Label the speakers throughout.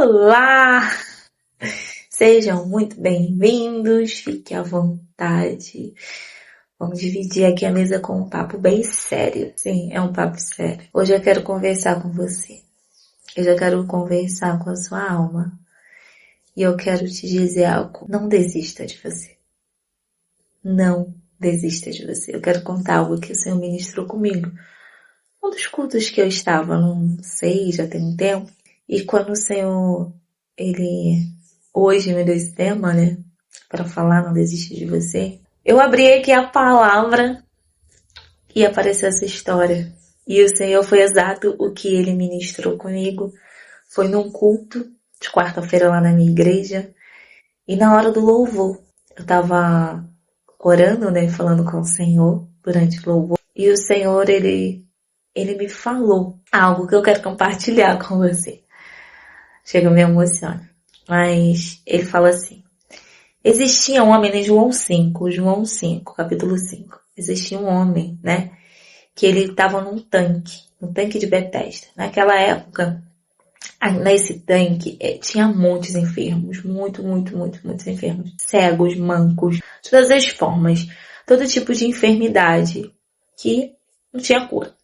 Speaker 1: Olá! Sejam muito bem-vindos, fique à vontade. Vamos dividir aqui a mesa com um papo bem sério. Sim, é um papo sério. Hoje eu quero conversar com você. Eu já quero conversar com a sua alma. E eu quero te dizer algo. Não desista de você. Não desista de você. Eu quero contar algo que o Senhor ministrou comigo. Um dos cultos que eu estava, não sei, já tem um tempo. E quando o Senhor, Ele hoje me deu esse tema, né? Para falar, não desiste de você. Eu abri aqui a palavra e apareceu essa história. E o Senhor foi exato o que Ele ministrou comigo. Foi num culto de quarta-feira lá na minha igreja. E na hora do louvor, eu tava orando, né? Falando com o Senhor durante o louvor. E o Senhor, Ele me falou algo que eu quero compartilhar com você. Chega, me emociona. Mas ele fala assim. Existia um homem em João 5, capítulo 5. Existia um homem, né? Que ele estava no tanque de Betesda. Naquela época, nesse tanque, tinha muitos enfermos. Muitos enfermos. Cegos, mancos, de todas as formas. Todo tipo de enfermidade que não tinha cura.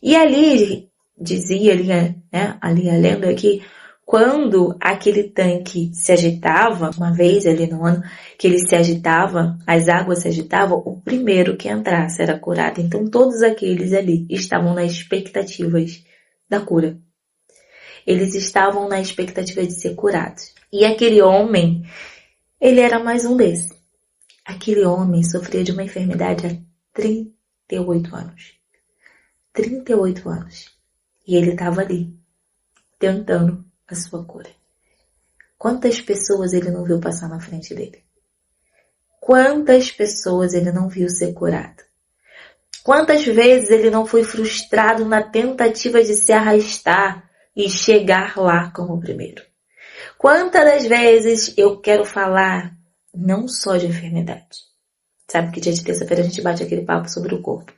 Speaker 1: E ali, dizia ali, né? Ali a lenda é que quando aquele tanque se agitava, uma vez ali no ano, que ele se agitava, as águas se agitavam, o primeiro que entrasse era curado. Então todos aqueles ali estavam nas expectativas da cura. Eles estavam na expectativa de ser curados. E aquele homem, ele era mais um desses. Aquele homem sofria de uma enfermidade há 38 anos. 38 anos. E ele estava ali, tentando a sua cura. Quantas pessoas ele não viu passar na frente dele? Quantas pessoas ele não viu ser curado? Quantas vezes ele não foi frustrado na tentativa de se arrastar e chegar lá como o primeiro? Quantas das vezes eu quero falar não só de enfermidade? Sabe que dia de terça-feira a gente bate aquele papo sobre o corpo.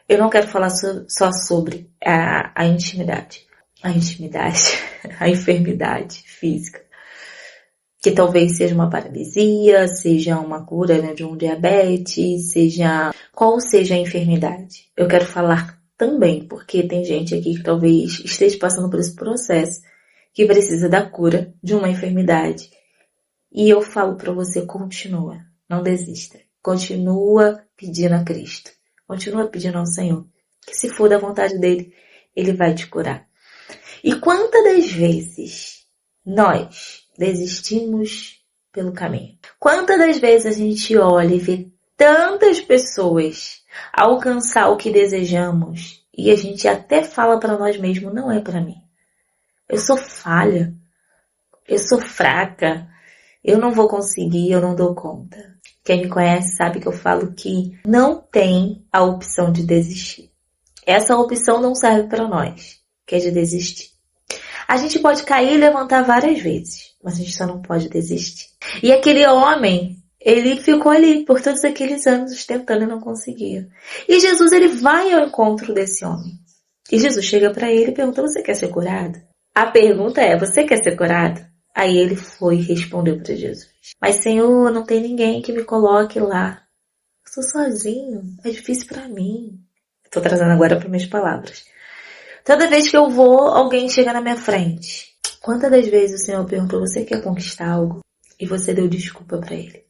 Speaker 1: Eu não quero falar só sobre a intimidade. A enfermidade física, que talvez seja uma paralisia, seja uma cura, né, de um diabetes, qual seja a enfermidade. Eu quero falar também, porque tem gente aqui que talvez esteja passando por esse processo, que precisa da cura de uma enfermidade. E eu falo para você, continua, não desista. Continua pedindo a Cristo. Continua pedindo ao Senhor, que se for da vontade dele, ele vai te curar. E quantas das vezes nós desistimos pelo caminho? Quantas das vezes a gente olha e vê tantas pessoas alcançar o que desejamos e a gente até fala para nós mesmos, não é para mim. Eu sou falha, eu sou fraca, eu não vou conseguir, eu não dou conta. Quem me conhece sabe que eu falo que não tem a opção de desistir. Essa opção não serve para nós, que é de desistir. A gente pode cair e levantar várias vezes, mas a gente só não pode desistir. E aquele homem, ele ficou ali por todos aqueles anos tentando e não conseguia. E Jesus, ele vai ao encontro desse homem. E Jesus chega para ele e pergunta, você quer ser curado? A pergunta é, você quer ser curado? Aí ele foi e respondeu para Jesus. Mas Senhor, não tem ninguém que me coloque lá. Eu sou sozinho, é difícil para mim. Estou trazendo agora para minhas palavras. Toda vez que eu vou, alguém chega na minha frente. Quantas das vezes o Senhor perguntou, você quer conquistar algo? E você deu desculpa para ele.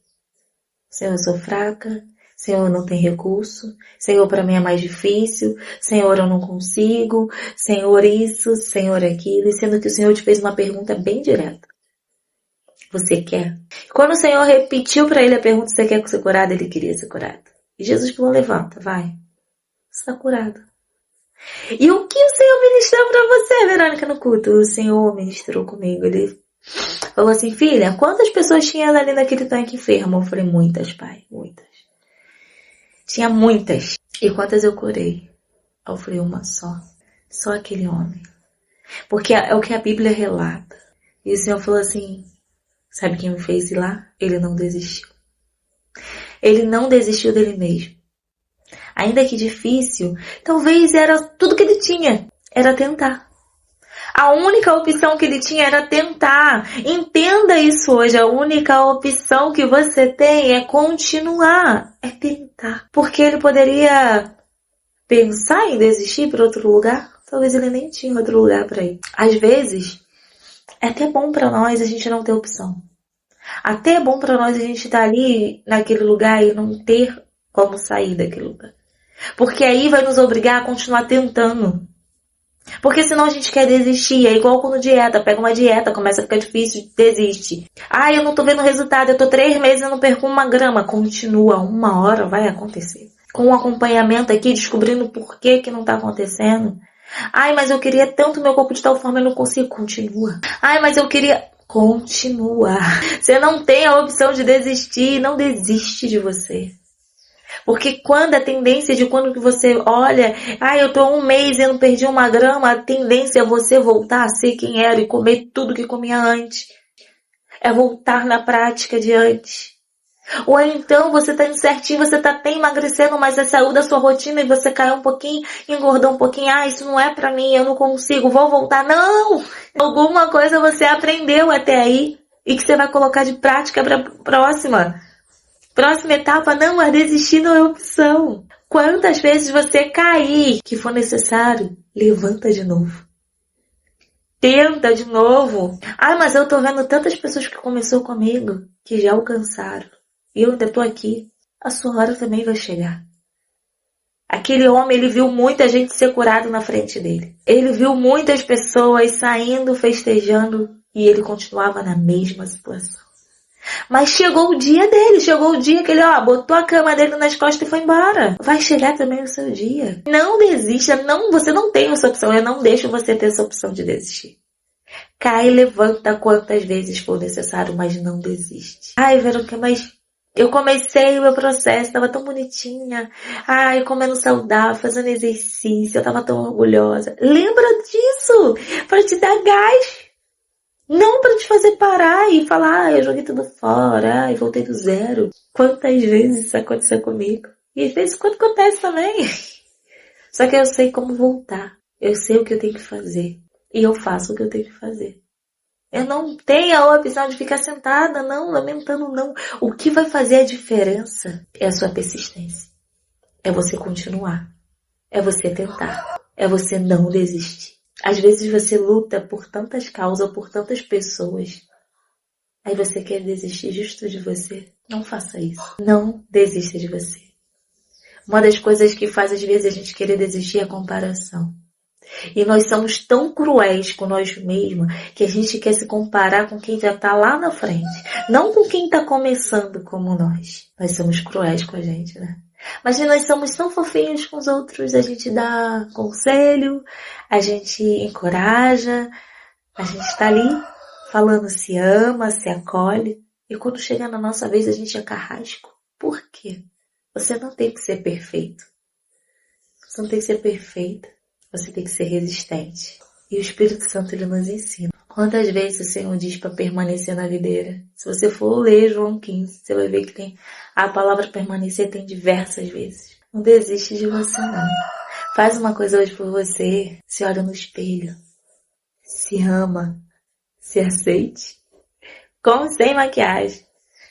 Speaker 1: Senhor, eu sou fraca. Senhor, eu não tenho recurso. Senhor, para mim é mais difícil. Senhor, eu não consigo. Senhor, isso. Senhor, aquilo. E sendo que o Senhor te fez uma pergunta bem direta. Você quer? Quando o Senhor repetiu para ele a pergunta, você quer ser curado? Ele queria ser curado. E Jesus falou, levanta, vai. Você está curado. E o que o Senhor ministrou para você, Verônica, no culto? O Senhor ministrou comigo. Ele falou assim, filha, quantas pessoas tinha ali naquele tanque enfermo? Eu falei, muitas, pai, muitas. Tinha muitas. E quantas eu curei? Eu falei, uma só. Só aquele homem. Porque é o que a Bíblia relata. E o Senhor falou assim, sabe quem me fez ir lá? Ele não desistiu. Ele não desistiu dele mesmo. Ainda que difícil, talvez era tudo que ele tinha. Era tentar. A única opção que ele tinha era tentar. Entenda isso hoje. A única opção que você tem é continuar. É tentar. Porque ele poderia pensar em desistir para outro lugar. Talvez ele nem tinha outro lugar para ir. Às vezes, é até bom para nós a gente não ter opção. Até é bom para nós a gente estar ali naquele lugar e não ter como sair daquele lugar. Porque aí vai nos obrigar a continuar tentando. Porque senão a gente quer desistir. É igual quando dieta. Pega uma dieta, começa a ficar difícil, desiste. Ah, eu não tô vendo resultado. Eu tô 3 meses e não perco 1 grama. Continua. 1 hora vai acontecer. Com um acompanhamento aqui, descobrindo por que não tá acontecendo. Ai, mas eu queria tanto meu corpo de tal forma, eu não consigo. Continua. Ai, mas eu queria... Continua. Você não tem a opção de desistir. Não desiste de você. Porque quando a tendência de quando que você olha, eu tô 1 mês e não perdi 1 grama, a tendência é você voltar a ser quem era e comer tudo que comia antes. É voltar na prática de antes. Ou então você tá indo certinho, você tá até emagrecendo, mas você saiu da sua rotina e você caiu um pouquinho, engordou um pouquinho. Isso não é pra mim, eu não consigo, vou voltar. Não! Alguma coisa você aprendeu até aí e que você vai colocar de prática pra próxima. Próxima etapa, não, mas desistir não é opção. Quantas vezes você cair que for necessário, levanta de novo. Tenta de novo. Mas eu tô vendo tantas pessoas que começou comigo, que já alcançaram. E eu ainda tô aqui. A sua hora também vai chegar. Aquele homem, ele viu muita gente ser curado na frente dele. Ele viu muitas pessoas saindo, festejando, e ele continuava na mesma situação. Mas chegou o dia dele, chegou o dia que ele, botou a cama dele nas costas e foi embora. Vai chegar também o seu dia. Não desista, não, você não tem essa opção, eu não deixo você ter essa opção de desistir. Cai e levanta quantas vezes for necessário, mas não desiste. Verônica, mas eu comecei o meu processo, tava tão bonitinha. Comendo saudável, fazendo exercício, eu tava tão orgulhosa. Lembra disso, para te dar gás. Não para te fazer parar e falar, eu joguei tudo fora, e voltei do zero. Quantas vezes isso aconteceu comigo? E às vezes quando acontece também. Só que eu sei como voltar. Eu sei o que eu tenho que fazer. E eu faço o que eu tenho que fazer. Eu não tenho a opção de ficar sentada, não, lamentando, não. O que vai fazer a diferença é a sua persistência. É você continuar. É você tentar. É você não desistir. Às vezes você luta por tantas causas, por tantas pessoas. Aí você quer desistir justo de você. Não faça isso. Não desista de você. Uma das coisas que faz às vezes a gente querer desistir é a comparação. E nós somos tão cruéis com nós mesmos que a gente quer se comparar com quem já está lá na frente. Não com quem está começando como nós. Nós somos cruéis com a gente, né? Mas nós somos tão fofinhos com os outros, a gente dá conselho, a gente encoraja, a gente está ali falando se ama, se acolhe. E quando chega na nossa vez a gente é carrasco. Por quê? Você não tem que ser perfeito. Você não tem que ser perfeita. Você tem que ser resistente. E o Espírito Santo, ele nos ensina. Quantas vezes o Senhor diz para permanecer na videira? Se você for ler João 15, você vai ver que tem a palavra permanecer tem diversas vezes. Não desiste de você, não. Faz uma coisa hoje por você. Se olha no espelho. Se ama. Se aceite. Com sem maquiagem.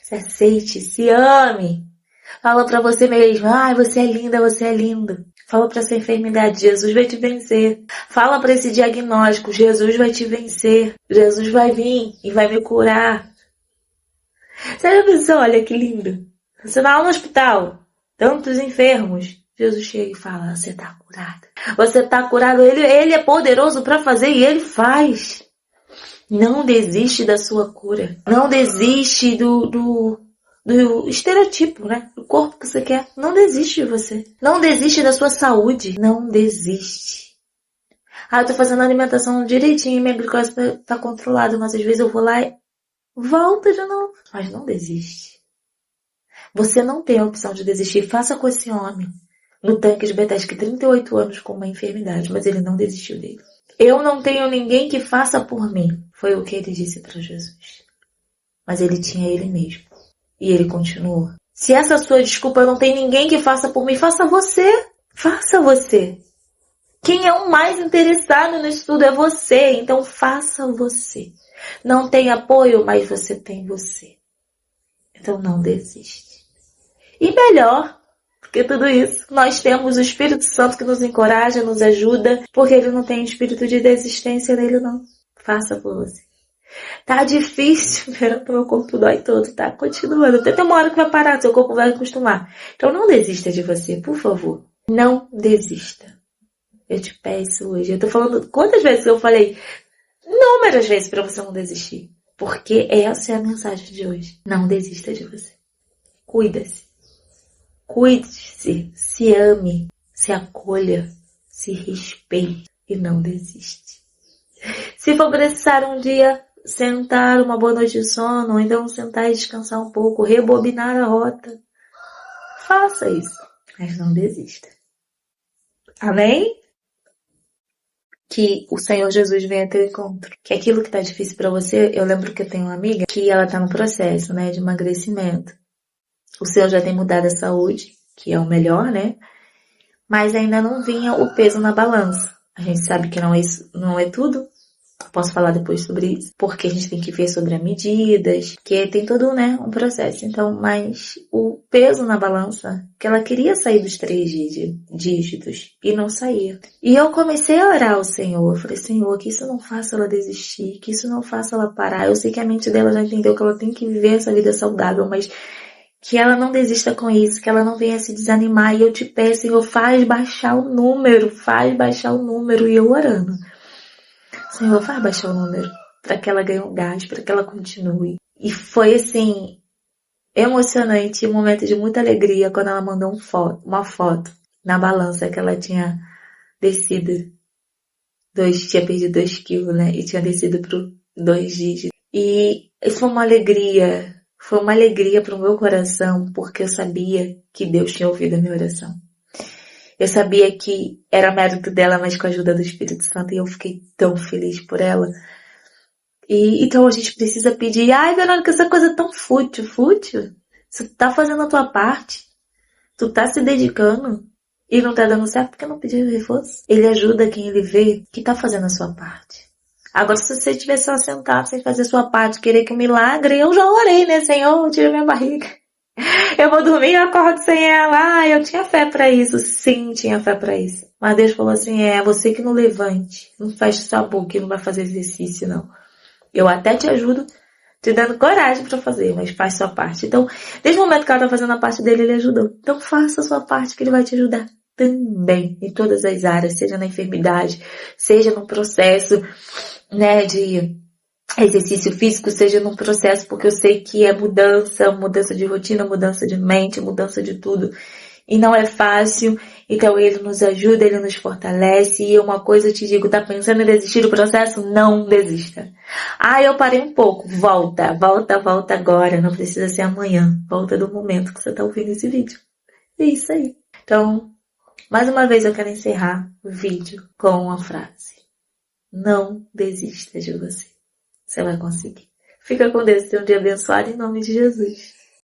Speaker 1: Se aceite. Se ame. Fala pra você mesmo. Você é linda, você é lindo. Fala pra essa enfermidade, Jesus vai te vencer. Fala pra esse diagnóstico, Jesus vai te vencer. Jesus vai vir e vai me curar. Você já pensou, olha que lindo. Você vai lá no hospital, tantos enfermos. Jesus chega e fala, você tá curada. Você tá curado, ele é poderoso pra fazer e ele faz. Não desiste da sua cura. Não desiste do estereotipo, né? Do corpo que você quer. Não desiste de você. Não desiste da sua saúde. Não desiste. Eu tô fazendo a alimentação direitinho, minha glicose tá controlada, mas às vezes eu vou lá e volta de novo. Mas não desiste. Você não tem a opção de desistir. Faça com esse homem no tanque de Betesda, 38 anos com uma enfermidade, mas ele não desistiu dele. Eu não tenho ninguém que faça por mim. Foi o que ele disse para Jesus. Mas ele tinha ele mesmo. E ele continua. Se essa sua desculpa não tem ninguém que faça por mim, faça você. Faça você. Quem é o mais interessado no estudo é você, então faça você. Não tem apoio, mas você tem você. Então não desiste. E melhor que tudo isso, nós temos o Espírito Santo que nos encoraja, nos ajuda, porque ele não tem espírito de desistência nele não. Faça por você. Tá difícil, meu corpo dói todo, tá? Continuando. Até tem uma hora que vai parar, seu corpo vai acostumar. Então não desista de você, por favor. Não desista. Eu te peço hoje. Eu tô falando quantas vezes eu falei, inúmeras vezes pra você não desistir. Porque essa é a mensagem de hoje. Não desista de você. Cuida-se. Cuide-se. Se ame. Se acolha. Se respeite. E não desiste. Se for precisar um dia sentar uma boa noite de sono, ou então sentar e descansar um pouco, rebobinar a rota, faça isso. Mas não desista. Amém? Que o Senhor Jesus venha ao teu encontro. Que aquilo que tá difícil pra você, eu lembro que eu tenho uma amiga que ela tá no processo, né, de emagrecimento. O Senhor já tem mudado a saúde, que é o melhor, né? Mas ainda não vinha o peso na balança. A gente sabe que não é tudo. Posso falar depois sobre isso, porque a gente tem que ver sobre as medidas, que tem todo, né, um processo. Então, mas o peso na balança, que ela queria sair dos 3 dígitos e não saía. E eu comecei a orar ao Senhor. Eu falei, Senhor, que isso não faça ela desistir, que isso não faça ela parar. Eu sei que a mente dela já entendeu que ela tem que viver essa vida saudável, mas que ela não desista com isso, que ela não venha se desanimar. E eu te peço, Senhor, faz baixar o número. E eu orando. Senhor, faz baixar o número, para que ela ganhe um gás, para que ela continue. E foi assim, emocionante, um momento de muita alegria, quando ela mandou uma foto na balança, que ela tinha descido, tinha perdido 2 quilos, né, e tinha descido para 2 dígitos. E isso foi uma alegria para o meu coração, porque eu sabia que Deus tinha ouvido a minha oração. Eu sabia que era mérito dela, mas com a ajuda do Espírito Santo, e eu fiquei tão feliz por ela. E então a gente precisa pedir, ai, Verônica, essa coisa é tão fútil. Você tá fazendo a tua parte, tu tá se dedicando e não tá dando certo porque não pediu reforço. Ele ajuda quem ele vê que tá fazendo a sua parte. Agora, se você estiver só sentado sem fazer a sua parte, querer que um milagre, eu já orei, né, Senhor, tira minha barriga. Eu vou dormir e acordo sem ela. Ah, eu tinha fé pra isso. Sim, tinha fé pra isso. Mas Deus falou assim, você que não levante. Não feche sua boca e não vai fazer exercício, não. Eu até te ajudo, te dando coragem pra fazer, mas faz sua parte. Então, desde o momento que ela tá fazendo a parte dele, ele ajudou. Então faça a sua parte que ele vai te ajudar também. Em todas as áreas, seja na enfermidade, seja no processo, né, de exercício físico, seja num processo, porque eu sei que é mudança de rotina, mudança de mente, mudança de tudo. E não é fácil, então ele nos ajuda, ele nos fortalece. E uma coisa eu te digo, tá pensando em desistir do processo? Não desista. Ah, eu parei um pouco. Volta agora, não precisa ser amanhã. Volta do momento que você tá ouvindo esse vídeo. É isso aí. Então, mais uma vez eu quero encerrar o vídeo com uma frase. Não desista de você. Você vai conseguir. Fica com Deus, tenha um dia abençoado em nome de Jesus.